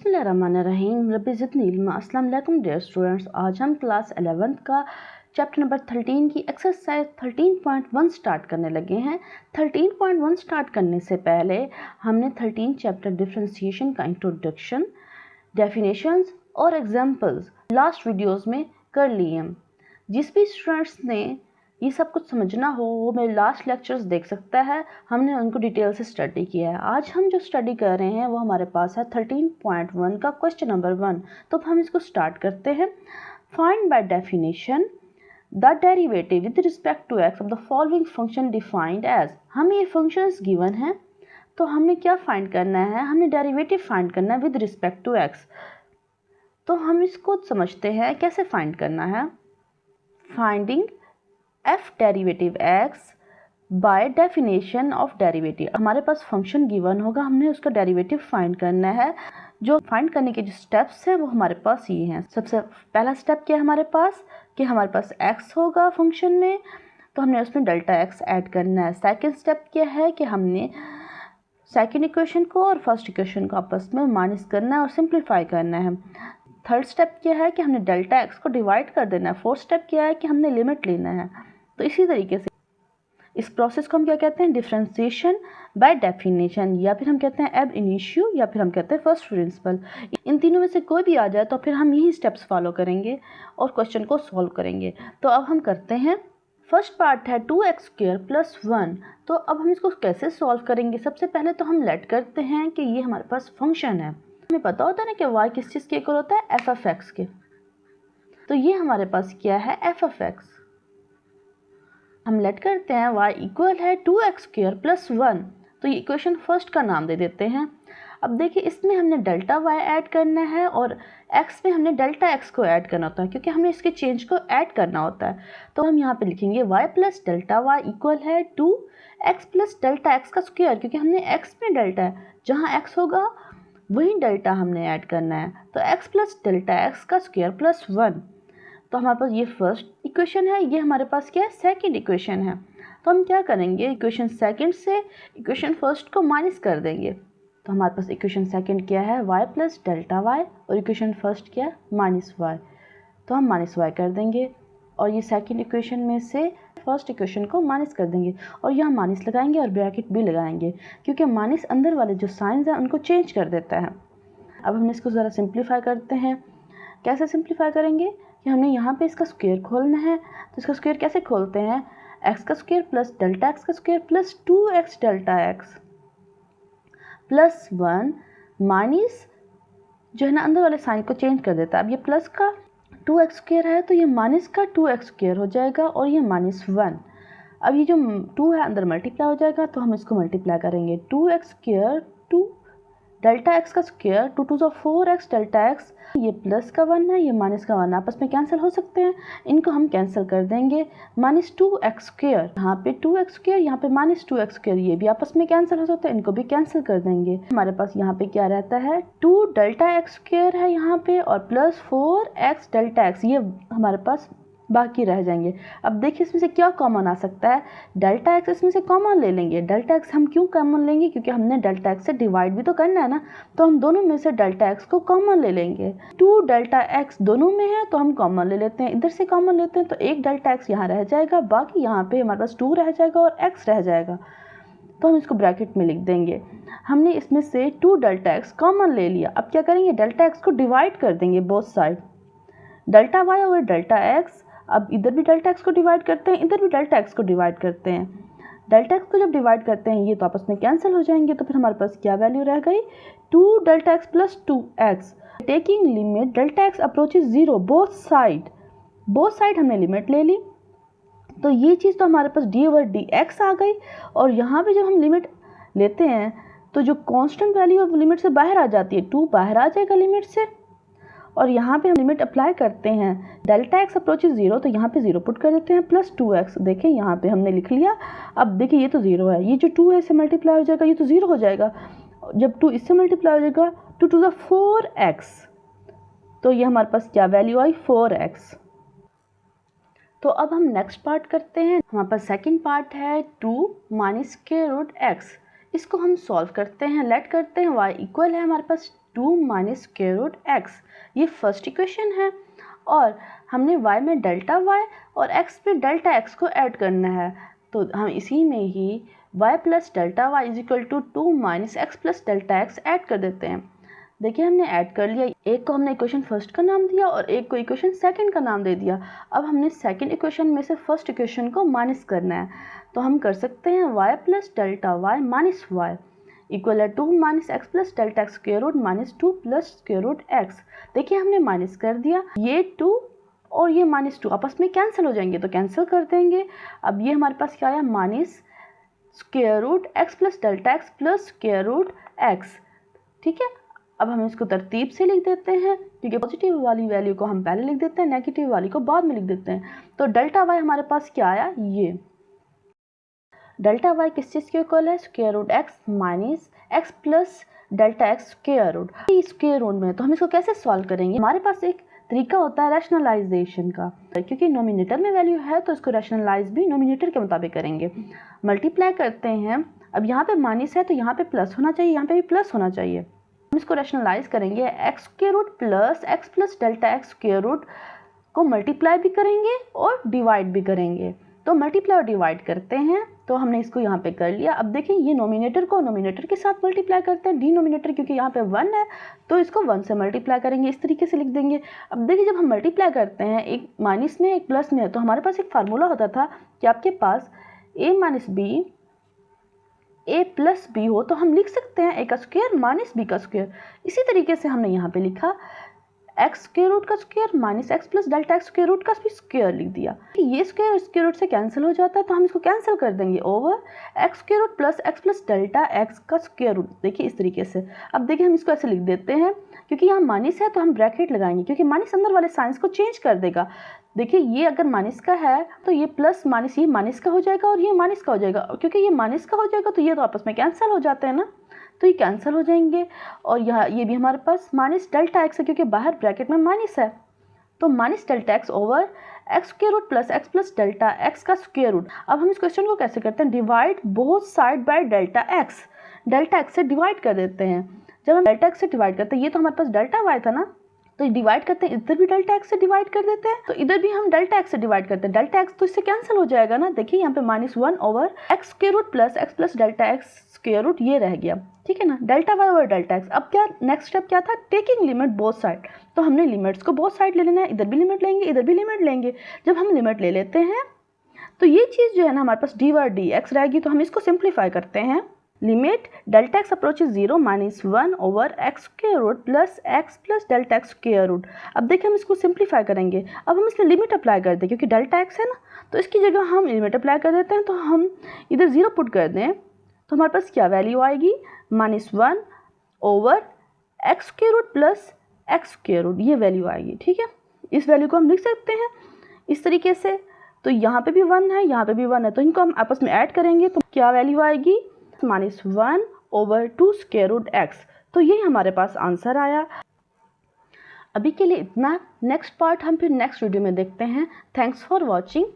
बिस्मिल्लाहिर्रहमानिर्रहीम रब्बी ज़िदनी इल्मा। अस्सलाम वालेकुम डियर स्टूडेंट्स। आज हम क्लास 11th का चैप्टर नंबर 13 की एक्सरसाइज 13.1 स्टार्ट करने लगे हैं। 13.1 स्टार्ट करने से पहले हमने 13 चैप्टर डिफरेंशिएशन का इंट्रोडक्शन, डेफिनेशंस और एग्जांपल्स लास्ट वीडियोस में कर लिए। जिस भी स्टूडेंट्स ने ये सब कुछ समझना हो वो मेरे लास्ट लेक्चर्स देख सकता है, हमने उनको डिटेल से स्टडी किया है। आज हम जो स्टडी कर रहे हैं वो हमारे पास है 13.1 का क्वेश्चन नंबर 1। तो हम इसको स्टार्ट करते हैं। Find by definition the derivative with respect to x of the following function defined as. हमें ये फंक्शंस गिवन हैं तो हमने क्या फाइंड करना है, हमने डेरिवेटिव फाइंड करना है विद रिस्पेक्ट टू एक्स। तो हम इसको समझते हैं कैसे फाइंड करना है। Finding f derivative x by definition of derivative. हमारे पास फंक्शन गिवन होगा, हमने उसका डेरिवेटिव फाइंड करना है। जो फाइंड करने के जो स्टेप्स हैं वो हमारे पास ये हैं। सबसे पहला स्टेप क्या है हमारे पास कि हमारे पास x होगा फंक्शन में, तो हमने उसमें डेल्टा x ऐड करना है। सेकंड स्टेप क्या है कि हमने सेकंड इक्वेशन को और फर्स्ट इक्वेशन को आपस में माइनस करना है और सिंप्लीफाई करना है। थर्ड स्टेप क्या है कि हमने डेल्टा x को डिवाइड कर देना है। फोर्थ स्टेप क्या है कि हमने लिमिट लेना है। तो इसी तरीके से इस प्रोसेस को हम क्या कहते हैं, डिफरेंशिएशन बाय डेफिनेशन, या फिर हम कहते हैं एब इनिशियो, या फिर हम कहते हैं फर्स्ट प्रिंसिपल। इन तीनों में से कोई भी आ जाए तो फिर हम यही स्टेप्स फॉलो करेंगे और क्वेश्चन को सॉल्व करेंगे। तो अब हम करते हैं। फर्स्ट पार्ट है 2x² + 1। तो अब हम इसको कैसे सॉल्व करेंगे। सबसे पहले तो हम लेट करते हैं कि ये हमारे पास फंक्शन है। हमें पता होता है ना कि y किस चीज़ के इक्वल होता है, f(x) के। तो ये हमारे पास क्या है, f(x). हम लेट करते हैं y इक्वल है 2x² + 1। तो ये इक्वेशन फर्स्ट का नाम दे देते हैं। अब देखिए इसमें हमने डेल्टा y ऐड करना है और x में हमने डेल्टा x को ऐड करना होता है, क्योंकि हमें इसके चेंज को ऐड करना होता है। तो हम यहाँ पे लिखेंगे y + डेल्टा y इक्वल है 2x + डेल्टा x का स्क्वायर, क्योंकि हमने x में डेल्टा है, जहाँ x होगा वही डेल्टा हमने ऐड करना है। तो x + डेल्टा x का स्क्वायर + 1। तो हमारे पास ये फर्स्ट इक्वेशन है, ये हमारे पास क्या है, सेकंड इक्वेशन है। तो हम क्या करेंगे, इक्वेशन सेकंड से इक्वेशन फर्स्ट को माइनस कर देंगे। तो हमारे पास इक्वेशन सेकंड क्या है, y + डेल्टा y, और इक्वेशन फर्स्ट क्या है, -y। तो हम -y कर देंगे और ये सेकंड इक्वेशन में से फर्स्ट इक्वेशन को माइनस कर देंगे और यहाँ माइनस लगाएंगे और ब्रैकेट भी लगाएंगे, क्योंकि माइनस अंदर वाले जो साइंस हैं उनको चेंज कर देता है। अब हम इसको ज़रा सिंप्लीफाई करते हैं। कैसे सिंप्लीफाई करेंगे कि हमने यहाँ पे इसका स्क्वायर खोलना है। तो इसका स्क्वायर कैसे खोलते हैं, x का स्क्वायर + डेल्टा x का square + 2x delta x + 1 minus जो है ना अंदर वाले साइन को चेंज कर देता है। अब ये प्लस का 2x² है तो ये माइनस का 2x² हो जाएगा और ये -1। अब ये जो 2 है अंदर मल्टीप्लाई हो जाएगा, तो हम इसको मल्टीप्लाई करेंगे। 2x² 2 डेल्टा x का स्क्वायर 2 × 4x डेल्टा x, ये प्लस का 1 है, ये माइनस का 1 आपस में कैंसिल हो सकते हैं, इनको हम कैंसिल कर देंगे। -2x², यहाँ पे 2x², यहाँ पे -2x², ये भी आपस में कैंसिल हो सकते हैं, इनको भी कैंसिल कर देंगे। हमारे पास यहाँ पे क्या रहता है, 2 डेल्टा x² है यहाँ पे और +4x डेल्टा x, ये हमारे पास बाकी रह जाएंगे। अब देखिए इसमें से क्या कॉमन आ सकता है, डेल्टा x इसमें से कॉमन ले लेंगे। डेल्टा x हम क्यों कॉमन लेंगे, क्योंकि हमने डेल्टा x से डिवाइड भी तो करना है ना, तो हम दोनों में से डेल्टा x को कॉमन ले लेंगे। 2 डेल्टा x दोनों में है तो हम कॉमन ले लेते हैं, इधर से कॉमन लेते हैं तो एक डेल्टा x यहाँ रह जाएगा, बाकी यहाँ पे हमारे पास 2 रह जाएगा और x रह जाएगा। तो हम इसको ब्रैकेट में लिख देंगे। हमने इसमें से 2 डेल्टा x कॉमन ले लिया। अब क्या करेंगे, डेल्टा x को डिवाइड कर देंगे बोथ साइड, डेल्टा y और डेल्टा x। अब इधर भी डेल्टा x को डिवाइड करते हैं, इधर भी डेल्टा x को डिवाइड करते हैं। डेल्टा x को जब डिवाइड करते हैं ये तो आपस में कैंसिल हो जाएंगे, तो फिर हमारे पास क्या वैल्यू रह गई, 2 delta x + 2x। Taking limit delta x approaches 0 both side हमने लिमिट ले ली। तो ये चीज़ तो हमारे पास d/dx आ गई, और यहाँ पे जब हम लिमिट लेते हैं तो जो कॉन्स्टेंट वैल्यू है वो लिमिट से बाहर आ जाती है, 2 बाहर आ जाएगा लिमिट से, और यहाँ पे हम लिमिट अप्लाई करते हैं। डेल्टा x अप्रोचेज 0, तो यहाँ पे 0 पुट कर देते हैं, +2x। देखें यहाँ पे हमने लिख लिया। अब देखिए ये तो 0 है, ये जो 2 है इससे मल्टीप्लाई हो जाएगा, ये तो 0 हो जाएगा। जब 2 इससे मल्टीप्लाई हो जाएगा 2 × 4x, तो ये हमारे पास क्या वैल्यू आई, 4x। तो अब हम नेक्स्ट पार्ट करते हैं। हमारे पास सेकंड पार्ट है 2 - (x). इसको हम सॉल्व करते हैं, लेट करते हैं। y इक्वल है हमारे पास 2 माइनस स्क्वायर रूट x, ये फर्स्ट इक्वेशन है। और हमने y में डेल्टा y और x पे डेल्टा x को ऐड करना है, तो हम इसी में ही y plus delta y is equal to 2 minus x plus delta x add कर देते हैं। देखिए हमने ऐड कर लिया, एक को हमने इक्वेशन फर्स्ट का नाम दिया और एक को इक्वेशन सेकंड का नाम दे दिया। अब हमने सेकंड इक्वेशन में से फर्स्ट इक्वेशन को माइनस करना है, तो हम कर सकते हैं y plus delta y minus y equal है 2 minus x plus delta x square root minus 2 plus square root x. देखिए हमने माइनस कर दिया, ये 2 और ये माइनस 2 आपस में कैंसिल हो जाएंगे, तो कैंसिल कर देंगे। अब ये हमारे पास क्या आया, minus square root x plus delta x plus square root x. ठीक है, अब हम इसको तरतीब से लिख देते हैं, क्योंकि पॉजिटिव वाली वैल्यू को हम पहले लिख देते हैं, नेगेटिव वाली को बाद में लिख देते हैं। तो डेल्टा वाई हमारे पास क्या आया, ये डेल्टा वाई किस चीज़ के इक्वल है, square root x minus x plus delta x square root. Square root में तो हम इसको कैसे सॉल्व करेंगे, हमारे पास एक तरीका होता है रैशनलाइजेशन का, क्योंकि नोमिनेटर में वैल्यू है तो इसको रैशनलाइज भी नोमिनेटर के मुताबिक करेंगे। मल्टीप्लाई करते हैं, अब यहाँ पे माइनस है तो यहाँ पे प्लस होना चाहिए, यहाँ पे भी प्लस होना चाहिए। हम इसको रैशनलाइज करेंगे, x square root plus x plus delta x square root को मल्टीप्लाई भी करेंगे और डिवाइड भी करेंगे। तो मल्टीप्लाई और डिवाइड करते हैं, तो हमने इसको यहाँ पे कर लिया। अब देखिए ये नोमिनेटर को नोमिनेटर के साथ मल्टीप्लाई करते हैं, डिनोमिनेटर क्योंकि यहाँ पे 1 है तो इसको 1 से मल्टीप्लाई करेंगे, इस तरीके से लिख देंगे। अब देखिए जब हम मल्टीप्लाई करते हैं, एक माइनस में एक प्लस में है, तो हमारे पास एक फार्मूला होता था कि आपके पास a minus b a plus b हो तो हम लिख सकते हैं a का स्क्वायर माइनस b का स्क्वायर। इसी तरीके से हमने यहाँ पे लिखा एक्स स्क्वायर रूट का square minus x plus delta x square root का भी स्क्वायर लिख दिया। ये स्क्वायर स्क्वायर रूट से कैंसिल हो जाता है, तो हम इसको कैंसिल कर देंगे over x square root plus x plus delta x का स्क्वायर रूट। देखिए इस तरीके से। अब देखिए हम इसको ऐसे लिख देते हैं, क्योंकि यहाँ माइनस है तो हम ब्रैकेट लगाएंगे, क्योंकि माइनस अंदर वाले साइंस को चेंज कर देगा। देखिए ये अगर माइनस का है तो ये प्लस माइनस ये माइनस का हो जाएगा और ये माइनस का हो जाएगा, क्योंकि ये माइनस का हो जाएगा तो ये तो आपस में कैंसिल हो जाते हैं ना, तो ये कैंसिल हो जाएंगे। और यहाँ ये भी हमारे पास माइनस डेल्टा एक्स है, क्योंकि बाहर ब्रैकेट में माइनस है, तो minus delta x over x square root plus x plus delta x का स्क्वायर रूट। अब हम इस क्वेश्चन को कैसे करते हैं, divide both side by delta x से डिवाइड कर देते हैं। जब हम डेल्टा एक्स से डिवाइड करते हैं, ये तो हमारे पास डेल्टा वाई था ना, तो डिवाइड करते हैं, इधर भी डेल्टा एक्स से डिवाइड कर देते हैं, तो इधर भी हम डेल्टा एक्स से डिवाइड करते हैं। डेल्टा एक्स तो इससे कैंसिल हो जाएगा ना, देखिए यहाँ पे -1 over x square root plus x plus delta x square root ये रह गया। ठीक है ना, delta y over delta x. अब क्या नेक्स्ट स्टेप क्या था, टेकिंग लिमिट बोथ साइड। तो हमने लिमिट्स को बोथ साइड ले लेना है, इधर भी लिमिट लेंगे इधर भी लिमिट लेंगे। जब हम लिमिट ले लेते हैं तो ये चीज़ जो है ना हमारे पास डी ओवर डी एक्स रहेगी, तो हम इसको सिंप्लीफाई करते हैं। Limit delta x approaches 0 -1 over x square root plus x plus delta x square root. अब देखिए हम इसको सिंप्लीफाई करेंगे, अब हम इसमें लिमिट अप्लाई कर दें, क्योंकि डेल्टा एक्स है ना, तो इसकी जगह हम लिमिट अप्लाई कर देते हैं। तो हम इधर 0 पुट कर दें, तो हमारे पास क्या वैल्यू आएगी, -1 over x square root plus x square root, ये वैल्यू आएगी। ठीक है, इस वैल्यू को हम लिख सकते हैं इस तरीके से। तो यहाँ पे भी 1 है, यहाँ पे भी 1 है, तो इनको हम आपस में ऐड करेंगे तो क्या वैल्यू आएगी, -1 ओवर 2 स्क्वायर रूट एक्स। तो यही हमारे पास आंसर आया। अभी के लिए इतना, नेक्स्ट पार्ट हम फिर नेक्स्ट वीडियो में देखते हैं। Thanks for watching.